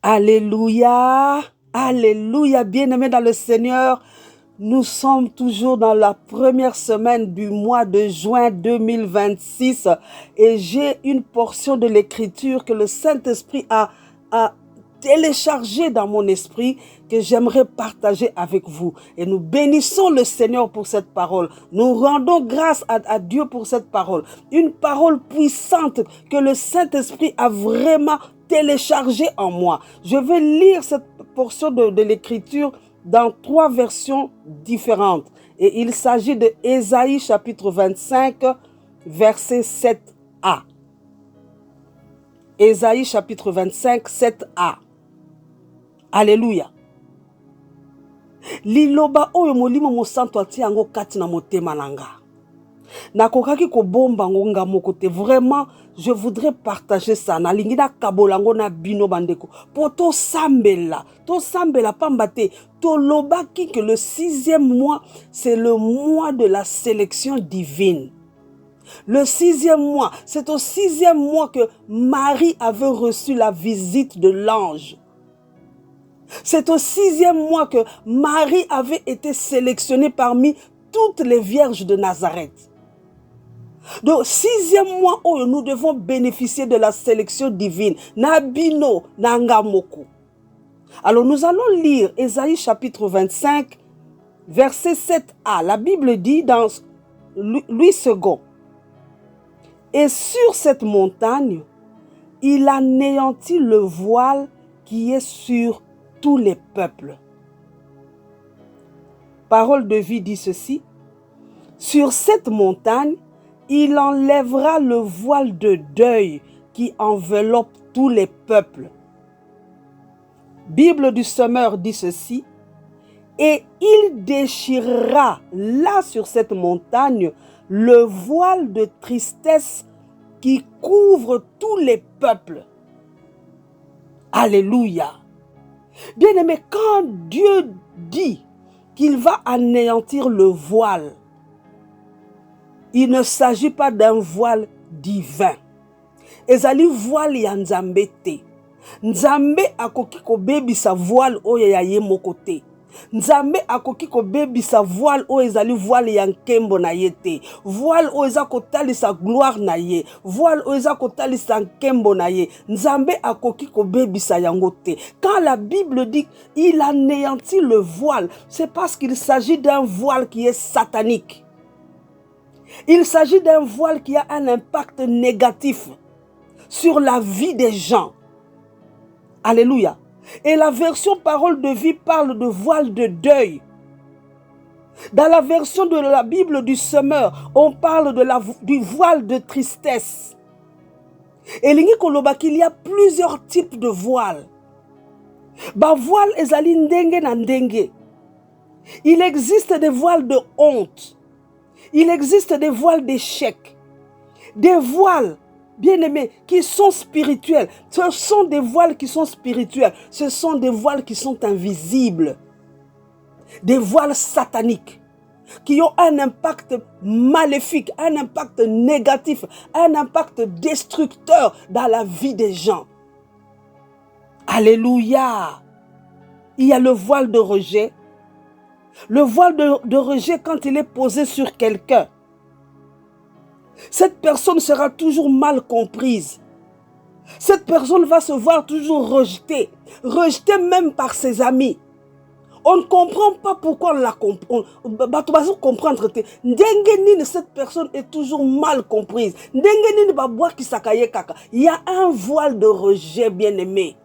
Alléluia, alléluia, bien-aimés dans le Seigneur. Nous sommes toujours dans la première semaine du mois de juin 2026 et j'ai une portion de l'écriture que le Saint-Esprit a téléchargée dans mon esprit que j'aimerais partager avec vous. Et nous bénissons le Seigneur pour cette parole. Nous rendons grâce à Dieu pour cette parole. Une parole puissante que le Saint-Esprit a vraiment téléchargée en moi. Je vais lire cette portion de l'écriture dans 3 versions différentes. Et il s'agit de Ésaïe chapitre 25, verset 7a. Ésaïe chapitre 25, 7a. Alléluia. Liloba oyo molimo mosantu atia yango kati na motema nanga. Nakokaki kobomba ngonga moko te. Vraiment, je voudrais partager ça. Nalingi na kabolango na bino bandeko. Po to sambela pamba te. To lobaki que le 6e mois, c'est le mois de la sélection divine. Le 6e mois, c'est au 6e mois que Marie avait reçu la visite de l'ange. C'est au 6e mois que Marie avait été sélectionnée parmi toutes les vierges de Nazareth. Donc, 6e mois où nous devons bénéficier de la sélection divine. Nabino Nangamoko. Alors, nous allons lire Ésaïe chapitre 25, verset 7a. La Bible dit dans Louis II. Et sur cette montagne, il anéantit le voile qui est sur tous les peuples. Parole de vie dit ceci. Sur cette montagne, il enlèvera le voile de deuil qui enveloppe tous les peuples. Bible du Semeur dit ceci. Et il déchirera là sur cette montagne le voile de tristesse qui couvre tous les peuples. Alléluia. Bien-aimé, quand Dieu dit qu'il va anéantir le voile, il ne s'agit pas d'un voile divin. Ezali voile ya Nzambe te. Nzambe akoki ko bebisa voile oyo ya ye moko te. Nzambe akoki ko bebisa voile oyo ezali voile ya nkembo na ye te. Voile oyo eza kotalisa gloire na ye. Voile oyo eza kotalisa nkembo na ye. Nzambe akoki ko bebisa yango te. Quand la Bible dit il anéantit le voile, c'est parce qu'il s'agit d'un voile qui est satanique. Il s'agit d'un voile qui a un impact négatif sur la vie des gens. Alléluia. Et la version parole de vie parle de voile de deuil. Dans la version de la Bible du Semeur, on parle du voile de tristesse. Et il y a plusieurs types de voiles. Ba voile ezali ndenge na ndenge. Il existe des voiles de honte. Il existe des voiles d'échec. Des voiles, bien-aimés, qui sont spirituels. Ce sont des voiles qui sont spirituels. Ce sont des voiles qui sont invisibles. Des voiles sataniques qui ont un impact maléfique, un impact négatif, un impact destructeur dans la vie des gens. Alléluia. Il y a le voile de rejet. Le voile de rejet, quand il est posé sur quelqu'un, cette personne sera toujours mal comprise. Cette personne va se voir toujours rejetée. Rejetée même par ses amis. On ne comprend pas pourquoi on la comprend. Cette personne est toujours mal comprise. Il y a un voile de rejet, bien aimé.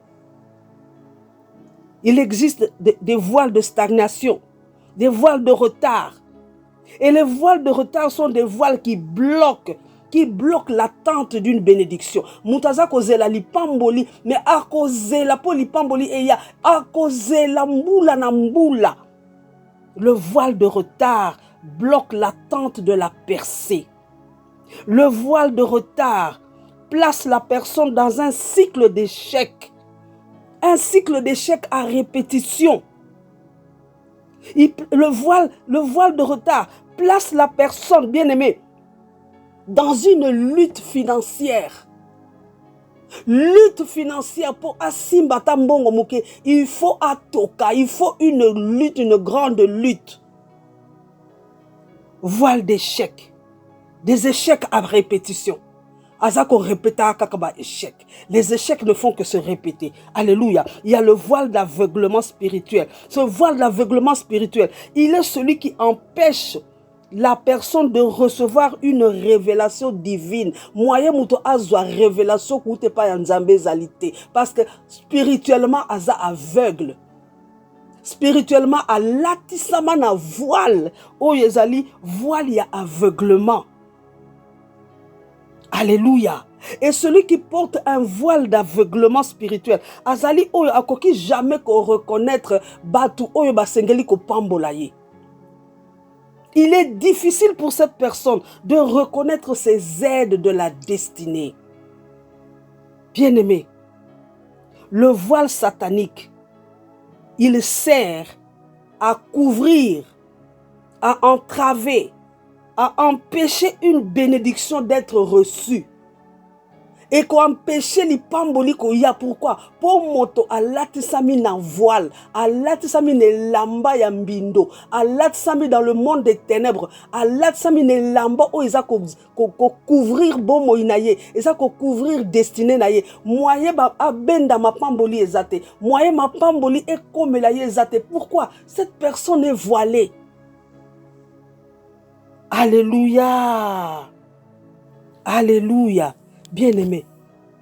Il existe des voiles de stagnation, des voiles de retard. Et les voiles de retard sont des voiles qui bloquent l'attente d'une bénédiction. Mutaza kozela lipamboli, mais a kozela po lipamboli eya, a kozela mbula na mbula. Le voile de retard bloque l'attente de la percée. Le voile de retard place la personne dans un cycle d'échec. Un cycle d'échec à répétition. Le voile de retard place la personne, bien-aimée, dans une lutte financière. Lutte financière pour Asimbata Mbongo Mouké. Il faut atoka, il faut une lutte, une grande lutte. Voile d'échec. Des échecs à répétition. Azako répéta kakaba échec. Les échecs ne font que se répéter. Alléluia. Il y a le voile d'aveuglement spirituel. Ce voile d'aveuglement spirituel, il est celui qui empêche la personne de recevoir une révélation divine. Moyen muto azwa révélation koute pa yanzambe zalité. Parce que spirituellement, aza aveugle. Spirituellement, à l'atisama na voile. Oh yezali, voile y a aveuglement. Alléluia. Et celui qui porte un voile d'aveuglement spirituel, azali oyo akoki jamais ko reconnaître batu oyo basengeli ko pambolaye. Il est difficile pour cette personne de reconnaître ses aides de la destinée. Bien-aimé, le voile satanique, il sert à couvrir, à entraver, à empêcher une bénédiction d'être reçue. Et qu'on empêche les pamboli koya. Pourquoi? Pour moto à l'atisami na voile, à l'atisami ne lamba ya mbindo, à l'atisami dans le monde des ténèbres, à l'atisami ne lamba o isa ko couvrir bomo inaye, isa ko couvrir destiné naye. Moyen ba abenda ma pamboli ezate, moyen ma pamboli e comme la ezate. Pourquoi? Cette personne est voilée. Alléluia. Alléluia. Bien-aimé,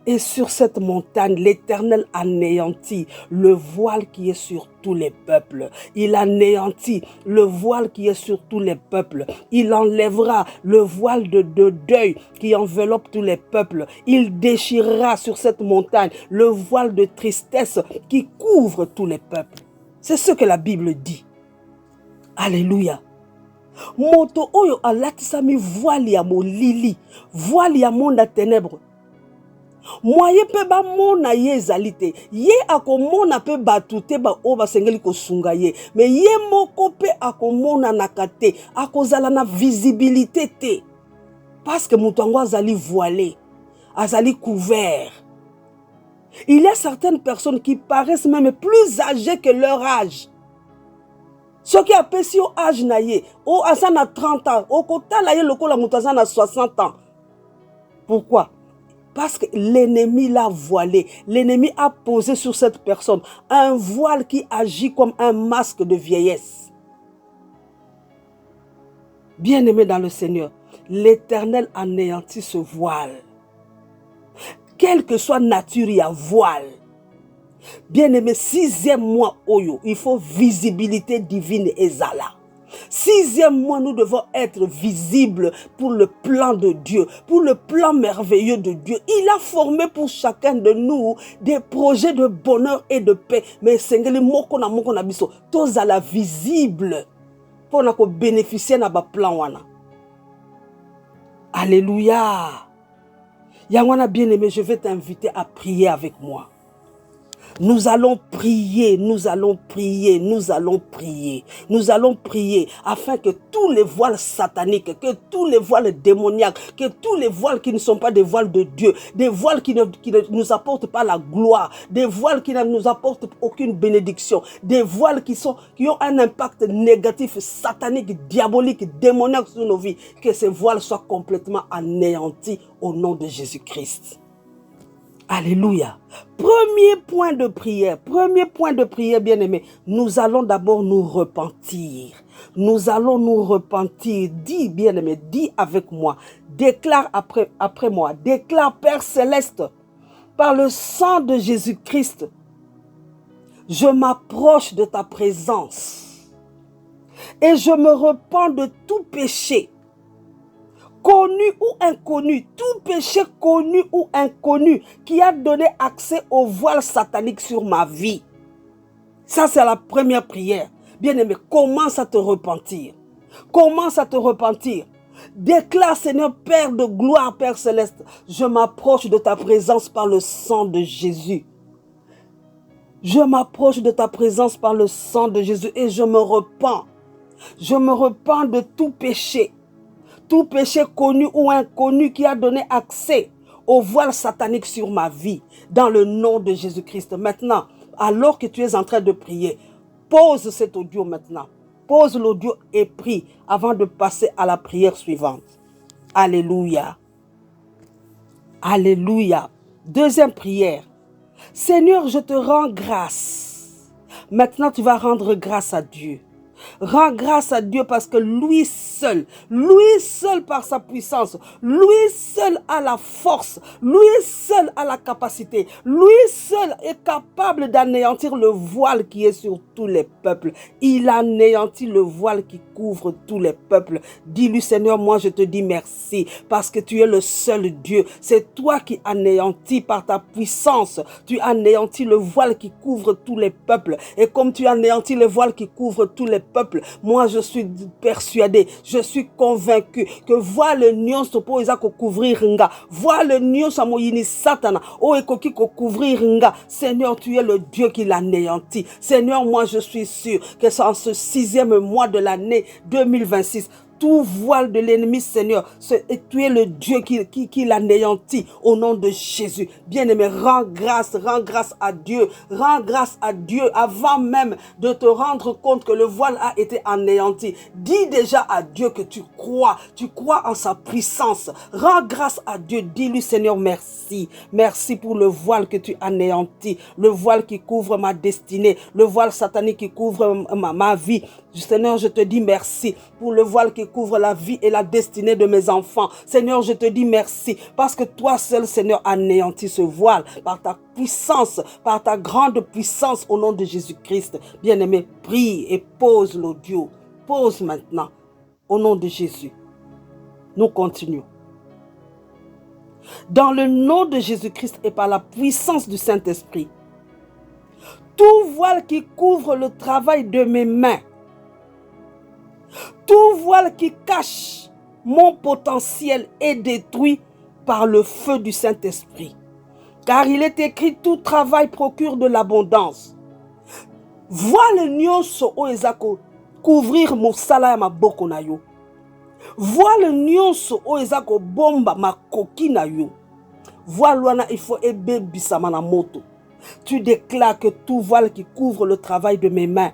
et sur cette montagne, l'Éternel anéantit le voile qui est sur tous les peuples. Il anéantit le voile qui est sur tous les peuples. Il enlèvera le voile de deuil qui enveloppe tous les peuples. Il déchirera sur cette montagne le voile de tristesse qui couvre tous les peuples. C'est ce que la Bible dit. Alléluia. Moto oyo alatisami voile ya molili, voile ya monde à ténèbres. Moye pe ba mona ye zalite, ye akomona pe batute ba oba sengeli ko sunga ye, mais ye moko pe akomona nakate, akozala na visibilité te. Parce que mutango azali voilé, azali couvert. Il y a certaines personnes qui paraissent même plus âgées que leur âge. Ce qui appelle si au âge naïe, au azan a 30 ans, au kota laïe loko la moutazan a 60 ans. Pourquoi? Parce que l'ennemi l'a voilé. L'ennemi a posé sur cette personne un voile qui agit comme un masque de vieillesse. Bien-aimé dans le Seigneur, l'Éternel anéantit ce voile. Quelle que soit nature, il y a voile. Bien-aimé, 6e mois, Oyo, il faut visibilité divine et zala. 6e mois, nous devons être visibles pour le plan de Dieu, pour le plan merveilleux de Dieu. Il a formé pour chacun de nous des projets de bonheur et de paix. Mais Seigneur, mokona mokona biso, tous à la visible pour nous bénéficier de notre plan. Alléluia. Yangwana bien-aimé, je vais t'inviter à prier avec moi. Nous allons prier, nous allons prier, nous allons prier. Nous allons prier afin que tous les voiles sataniques, que tous les voiles démoniaques, que tous les voiles qui ne sont pas des voiles de Dieu, des voiles qui ne nous apportent pas la gloire, des voiles qui ne nous apportent aucune bénédiction, des voiles qui ont un impact négatif, satanique, diabolique, démoniaque sur nos vies, que ces voiles soient complètement anéantis au nom de Jésus-Christ. Alléluia. Premier point de prière, bien-aimé. Nous allons d'abord nous repentir. Nous allons nous repentir. Dis, bien-aimé, dis avec moi. Déclare après moi. Déclare, Père Céleste, par le sang de Jésus-Christ, je m'approche de ta présence et je me repens de tout péché. Connu ou inconnu, tout péché connu ou inconnu qui a donné accès au voile satanique sur ma vie. Ça, c'est la première prière. Bien-aimé, commence à te repentir. Commence à te repentir. Déclare, Seigneur, Père de gloire, Père céleste, je m'approche de ta présence par le sang de Jésus. Je m'approche de ta présence par le sang de Jésus et je me repens. Je me repens de tout péché. Tout péché connu ou inconnu qui a donné accès au voile satanique sur ma vie, dans le nom de Jésus-Christ. Maintenant, alors que tu es en train de prier, pose cet audio maintenant. Pose l'audio et prie avant de passer à la prière suivante. Alléluia. Alléluia. Deuxième prière. Seigneur, je te rends grâce. Maintenant, tu vas rendre grâce à Dieu. Rends grâce à Dieu parce que lui seul par sa puissance, lui seul a la force, lui seul a la capacité, lui seul est capable d'anéantir le voile qui est sur tous les peuples. Il anéantit le voile qui couvre tous les peuples. Dis-lui, Seigneur, moi je te dis merci parce que tu es le seul Dieu. C'est toi qui anéantis par ta puissance. Tu anéantis le voile qui couvre tous les peuples. Et comme tu anéantis le voile qui couvre tous les peuples, moi je suis persuadé, je suis convaincu que voile nyonso po eza ko couvrir nga, voile nyonso amoyini satana o ekoki ko couvrir nga. Seigneur, tu es le Dieu qui l'anéantit. Seigneur, moi je suis sûr que c'est en ce 6e mois de l'année 2026, tout voile de l'ennemi, Seigneur, tu es le Dieu qui l'anéantit au nom de Jésus. Bien-aimé, rends grâce à Dieu. Rends grâce à Dieu avant même de te rendre compte que le voile a été anéanti. Dis déjà à Dieu que tu crois en sa puissance. Rends grâce à Dieu. Dis-lui, Seigneur, merci. Merci pour le voile que tu anéantis, le voile qui couvre ma destinée, le voile satanique qui couvre ma vie. Seigneur, je te dis merci pour le voile qui couvre la vie et la destinée de mes enfants. Seigneur, je te dis merci parce que toi seul, Seigneur, anéantis ce voile par ta puissance, par ta grande puissance au nom de Jésus-Christ. Bien-aimé, prie et pose l'audio. Pose maintenant au nom de Jésus. Nous continuons. Dans le nom de Jésus-Christ et par la puissance du Saint-Esprit, tout voile qui couvre le travail de mes mains, tout voile qui cache mon potentiel est détruit par le feu du Saint-Esprit. Car il est écrit, tout travail procure de l'abondance. Voile nyonso o ezako couvrir mosala ya maboko na yo. Voile nyonso o ezako bomba makoki na yo. Voile wana il faut ebebisama na moto. Tu déclares que tout voile qui couvre le travail de mes mains,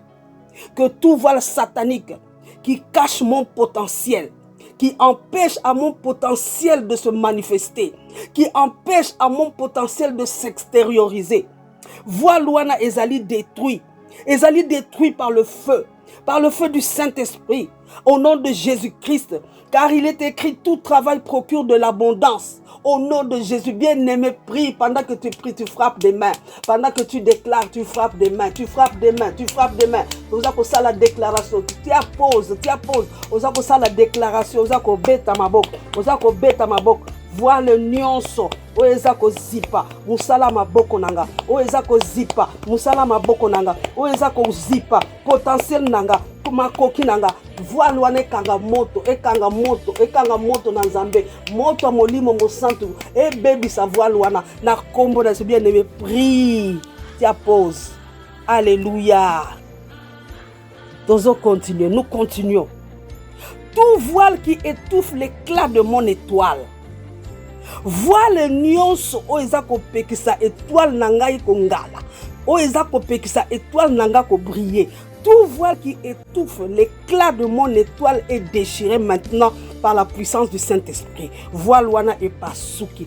que tout voile satanique qui cache mon potentiel, qui empêche à mon potentiel de se manifester, qui empêche à mon potentiel de s'extérioriser. Voile wana ezali détruit par le feu du Saint-Esprit, au nom de Jésus-Christ, car il est écrit, tout travail procure de l'abondance. Au nom de Jésus, bien-aimé, prie. Pendant que tu pries, tu frappes des mains. Pendant que tu déclares, tu frappes des mains. Tu frappes des mains. Tu frappes des mains. Vous avez ça la déclaration. Tu apposes. Vous avez ça la déclaration. Vous avez bêta ma boque. Vous avez bêta ma boque. Voile nyonso o ezako zipa musala maboko nanga o ezako zipa musala maboko nanga o ezako zipa potentiel nanga makoki nanga voile wana ekanga moto na Nzambe, moto ya molimo mosantu ebebisa voile wana na kombo na bien-aimé. Prie, tia pause. Alléluia. Nous continuons. Tout voile qui étouffe l'éclat de mon étoile, voile nyonso o ezako pekisa étoile nanga ko ngala, o ezako pekisa étoile nanga ko briller. Tout voile qui étouffe l'éclat de mon étoile est déchiré maintenant par la puissance du Saint-Esprit. Voile wana epasuki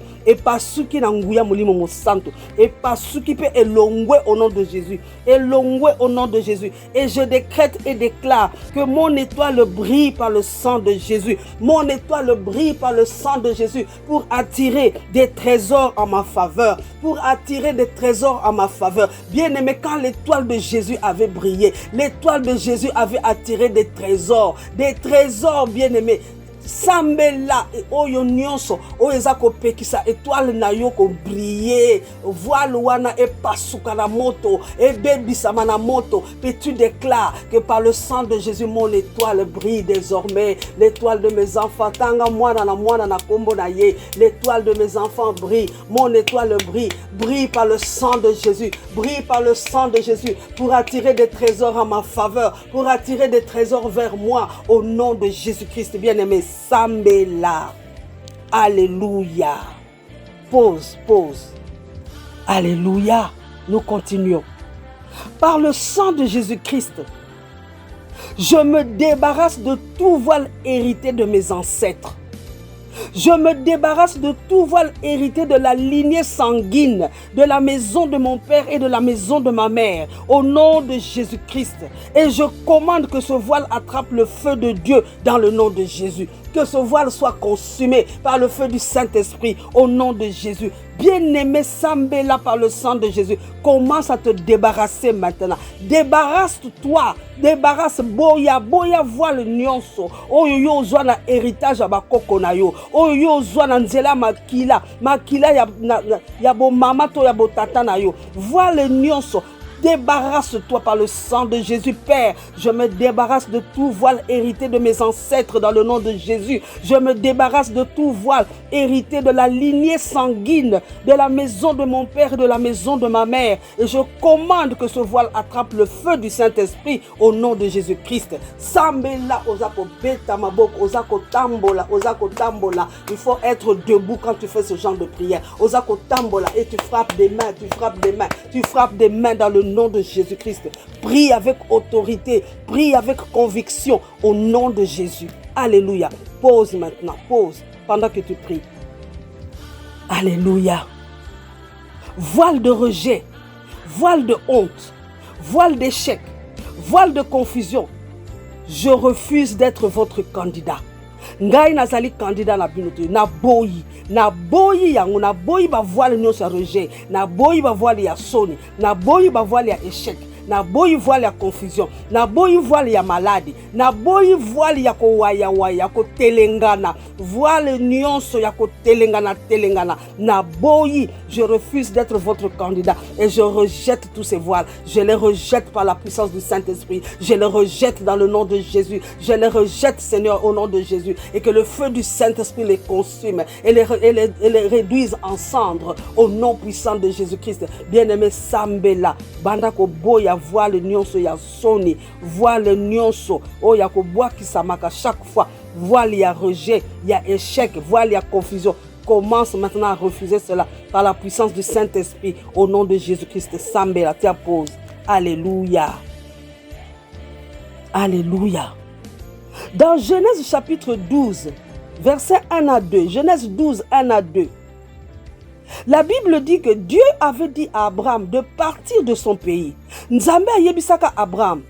na nguya molimo mosanto, epasuki pe elongwe au nom de Jésus, elongwe au nom de Jésus. Et je décrète et déclare que mon étoile brille par le sang de Jésus. Mon étoile brille par le sang de Jésus pour attirer des trésors en ma faveur, Bien-aimé, quand l'étoile de Jésus avait brillé, l'étoile de Jésus avait attiré des trésors, bien-aimés. Sambela oyo nyonso o ezako pekisa étoile na yo ko briller, voile wana e pasuka na moto e bebisa na moto. Et tu déclares que par le sang de Jésus mon étoile brille désormais, l'étoile de mes enfants tanga mwana na kombo na ye, l'étoile de mes enfants brille, mon étoile brille par le sang de Jésus, pour attirer des trésors en ma faveur, pour attirer des trésors vers moi au nom de Jésus-Christ. Bien-aimé, Sambela. Alléluia. Pause. Alléluia. Nous continuons. Par le sang de Jésus-Christ, je me débarrasse de tout voile hérité de mes ancêtres. Je me débarrasse de tout voile hérité de la lignée sanguine, de la maison de mon père et de la maison de ma mère, au nom de Jésus-Christ. Et je commande que ce voile attrape le feu de Dieu dans le nom de Jésus. Que ce voile soit consumé par le feu du Saint-Esprit au nom de Jésus. Bien-aimé, Sambela par le sang de Jésus. Commence à te débarrasser maintenant. Débarrasse-toi. Débarrasse boya voile nyonso. Oyo yo zwa na héritage abakoko na yo. Oyo yo zwa na nzela makila. Makila ya bo mama to ya bo tata na yo. Voile nyonso. Débarrasse-toi par le sang de Jésus, Père. Je me débarrasse de tout voile hérité de mes ancêtres dans le nom de Jésus. Je me débarrasse de tout voile hérité de la lignée sanguine de la maison de mon père et de la maison de ma mère. Et je commande que ce voile attrape le feu du Saint-Esprit au nom de Jésus-Christ. Sambela ozako beta maboko, ozako tambola. Il faut être debout quand tu fais ce genre de prière. Ozako tambola et tu frappes des mains, tu frappes des mains dans le nom de Jésus-Christ. Prie avec autorité, prie avec conviction au nom de Jésus. Alléluia. Pause maintenant, pause pendant que tu pries. Alléluia. Voile de rejet, voile de honte, voile d'échec, voile de confusion. Je refuse d'être votre candidat. Ngai nazali candidat na binote na boyi yango na boyi ba voile nyonso ya rejet, na boyi ba voile ya soni, na boyi ba voile ya échec, na boyi voile ya confusion, na boyi voile ya maladie, na boyi voile ya ko waya ko telengana, voile nyonso ya ko telengana na boyi. Je refuse d'être votre candidat et je rejette tous ces voiles. Je les rejette par la puissance du Saint-Esprit. Je les rejette dans le nom de Jésus. Je les rejette, Seigneur, au nom de Jésus. Et que le feu du Saint-Esprit les consume et les réduise en cendres au nom puissant de Jésus-Christ. Bien-aimé Sambela, bandako boya voile nyonso ya soni, voile nyonso o ya ko boa kisamaka chaque fois, voile ya rejet, ya échec, voile ya confusion. Commence maintenant à refuser cela par la puissance du Saint-Esprit au nom de Jésus-Christ. Sambela, tiens pause. Alléluia. Alléluia. Dans Genèse chapitre 12, versets 1 à 2, Genèse 12, 1 à 2, la Bible dit que Dieu avait dit à Abraham de partir de son pays. Nzambe ayebisaka Abraham,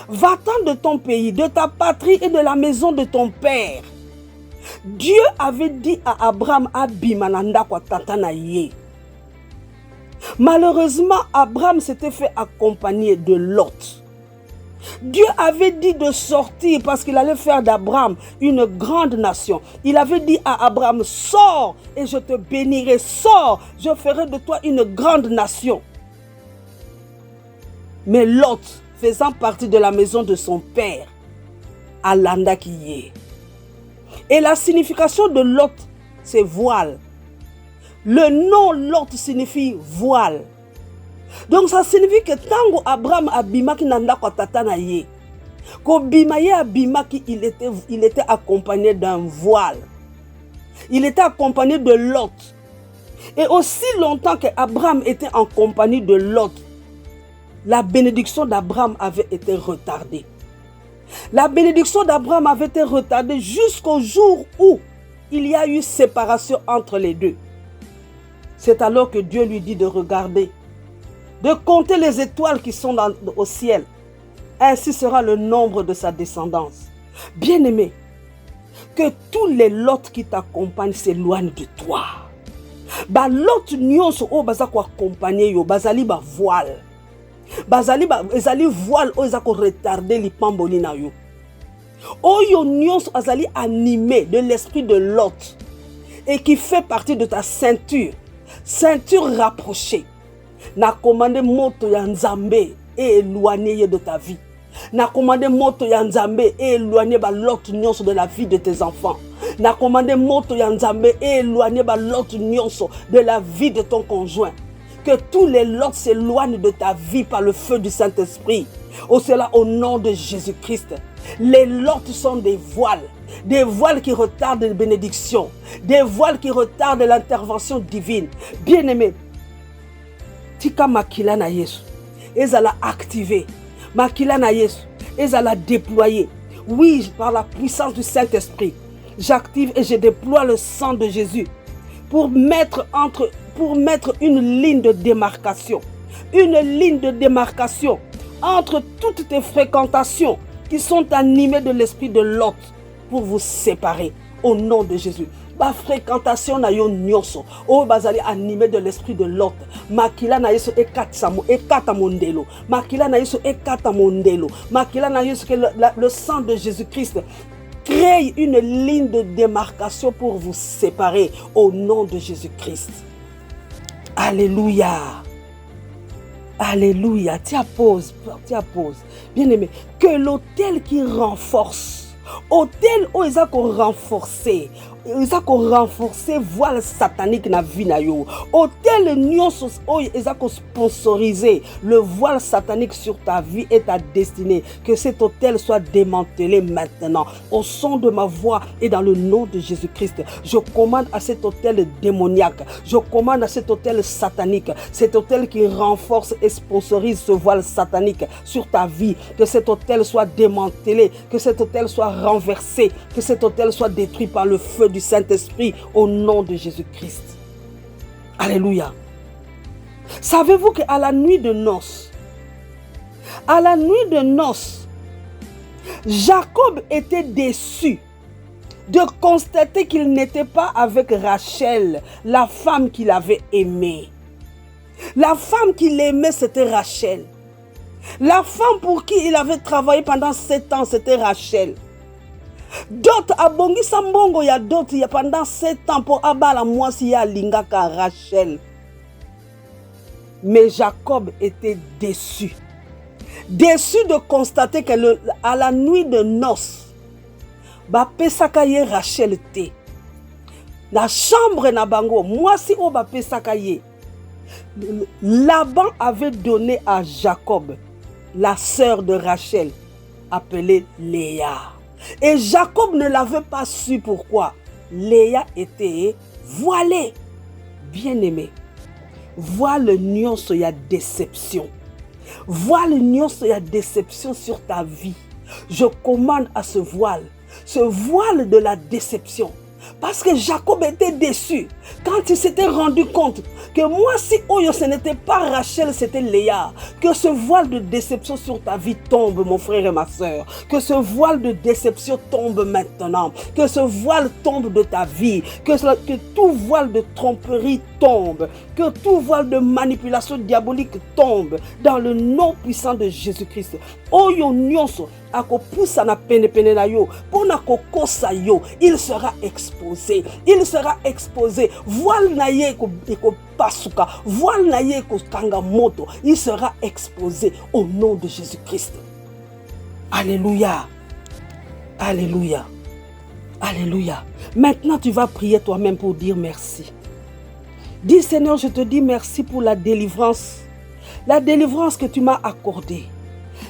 va-t'en de ton pays, de ta patrie et de la maison de ton père. Dieu avait dit à Abraham, Abimananda kwa tata ye. Malheureusement, Abraham s'était fait accompagner de Lot. Dieu avait dit de sortir parce qu'il allait faire d'Abraham une grande nation. Il avait dit à Abraham, sors et je te bénirai, sors, je ferai de toi une grande nation. Mais Lot, faisant partie de la maison de son père, Alanda qui y est. Et la signification de Lot, c'est voile. Le nom Lot signifie voile. Donc ça signifie que tango Abraham abimaki nanda kwa tata na ye. Ko bimaye abimaki, il était accompagné d'un voile. Il était accompagné de Lot. Et aussi longtemps que Abraham était en compagnie de Lot, la bénédiction d'Abraham avait été retardée. La bénédiction d'Abraham avait été retardée jusqu'au jour où il y a eu séparation entre les deux. C'est alors que Dieu lui dit de regarder, de compter les étoiles qui sont au ciel. Ainsi sera le nombre de sa descendance. Bien-aimé, que tous les lots qui t'accompagnent s'éloignent de toi. Ba lot nyonso o baza ko accompagner yo bazali ba voile. Ezali voile o ezako retarder lipamboli na yo. Oyo nyonso azali animé de l'esprit de Lot et qui fait partie de ta ceinture rapprochée. Na commandé moto ya Nzambe et éloigné de ta vie. Na commandé moto ya Nzambe et éloigné ba Lot nyonso de la vie de tes enfants. Na commandé moto ya Nzambe et éloigné ba Lot nyonso de la vie de ton conjoint. Que tous les lots s'éloignent de ta vie par le feu du Saint-Esprit. Oh, cela au nom de Jésus-Christ. Les lots sont des voiles qui retardent les bénédictions, des voiles qui retardent l'intervention divine. Bien-aimé, tika makila na Yesu, ezala activé, makila na Yesu, ezala déployé. Oui, par la puissance du Saint-Esprit, j'active et je déploie le sang de Jésus pour mettre une ligne de démarcation. Une ligne de démarcation entre toutes tes fréquentations qui sont animées de l'esprit de Lot pour vous séparer au nom de Jésus. Ma fréquentation na yo nyonso o bazali animé de l'esprit de Lot. Makila na yeso ekata mondelo. Makila na yeso ekata mondelo. Makila na yeso que le sang de Jésus-Christ crée une ligne de démarcation pour vous séparer au nom de Jésus-Christ. Alléluia. Alléluia. Tiens pause. Bien-aimé, que l'autel qui renforce, autel où ils ont renforcé, voile satanique na vie na yo. Autel nyonso ils ont sponsorisé le voile satanique sur ta vie et ta destinée. Que cet autel soit démantelé maintenant. Au son de ma voix et dans le nom de Jésus-Christ, je commande à cet autel démoniaque, je commande à cet autel satanique, cet autel qui renforce et sponsorise ce voile satanique sur ta vie, que cet autel soit démantelé, que cet autel soit renversé, que cet autel soit détruit par le feu du Saint-Esprit au nom de Jésus-Christ. Alléluia. Savez-vous qu'à la nuit de noces, Jacob était déçu de constater qu'il n'était pas avec Rachel, la femme qu'il avait aimée. La femme qu'il aimait, c'était Rachel. La femme pour qui il avait travaillé pendant 7 ans, c'était Rachel. D'autres abongi sambongo ya d'autres ya pendant 7 ans pour abala mwasi ya lingaka Rachel. Mais Jacob était déçu. Déçu de constater qu'à la nuit de noces, ba pesaka ye Rachel te. La chambre na bango, mwasi o ba pesaka ye. Laban avait donné à Jacob la sœur de Rachel, appelée Léa. Et Jacob ne l'avait pas su pourquoi. Léa était voilée. Bien-aimé, voile nuance, il y a déception. Voile nuance, il y a déception sur ta vie. Je commande à ce voile de la déception. Parce que Jacob était déçu quand il s'était rendu compte que moi, si Oyo, ce n'était pas Rachel, c'était Léa. Que ce voile de déception sur ta vie tombe, mon frère et ma soeur. Que ce voile de déception tombe maintenant. Que ce voile tombe de ta vie. Que tout voile de tromperie tombe. Que tout voile de manipulation diabolique tombe. Dans le nom puissant de Jésus-Christ. Oyo nyonso. Il sera exposé. Il sera exposé. Voile naye ko pasuka. Voile naye ko kangamoto. Il sera exposé au nom de Jésus-Christ. Alléluia. Alléluia. Alléluia. Maintenant, tu vas prier toi-même pour dire merci. Dis Seigneur, je te dis merci pour la délivrance. La délivrance que tu m'as accordée.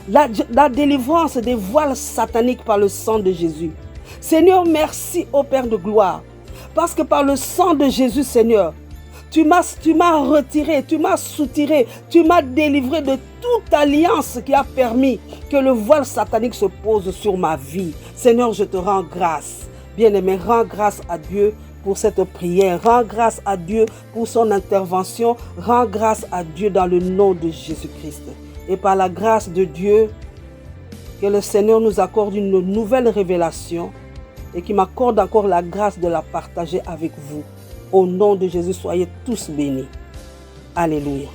La délivrance des voiles sataniques par le sang de Jésus. Seigneur, merci au Père de gloire. Parce que par le sang de Jésus, Seigneur, tu m'as retiré, tu m'as soutiré, tu m'as délivré de toute alliance qui a permis que le voile satanique se pose sur ma vie. Seigneur, je te rends grâce. Bien-aimé, rends grâce à Dieu pour cette prière. Rends grâce à Dieu pour son intervention. Rends grâce à Dieu dans le nom de Jésus-Christ. Et par la grâce de Dieu, que le Seigneur nous accorde une nouvelle révélation et qui m'accorde encore la grâce de la partager avec vous. Au nom de Jésus, soyez tous bénis. Alléluia.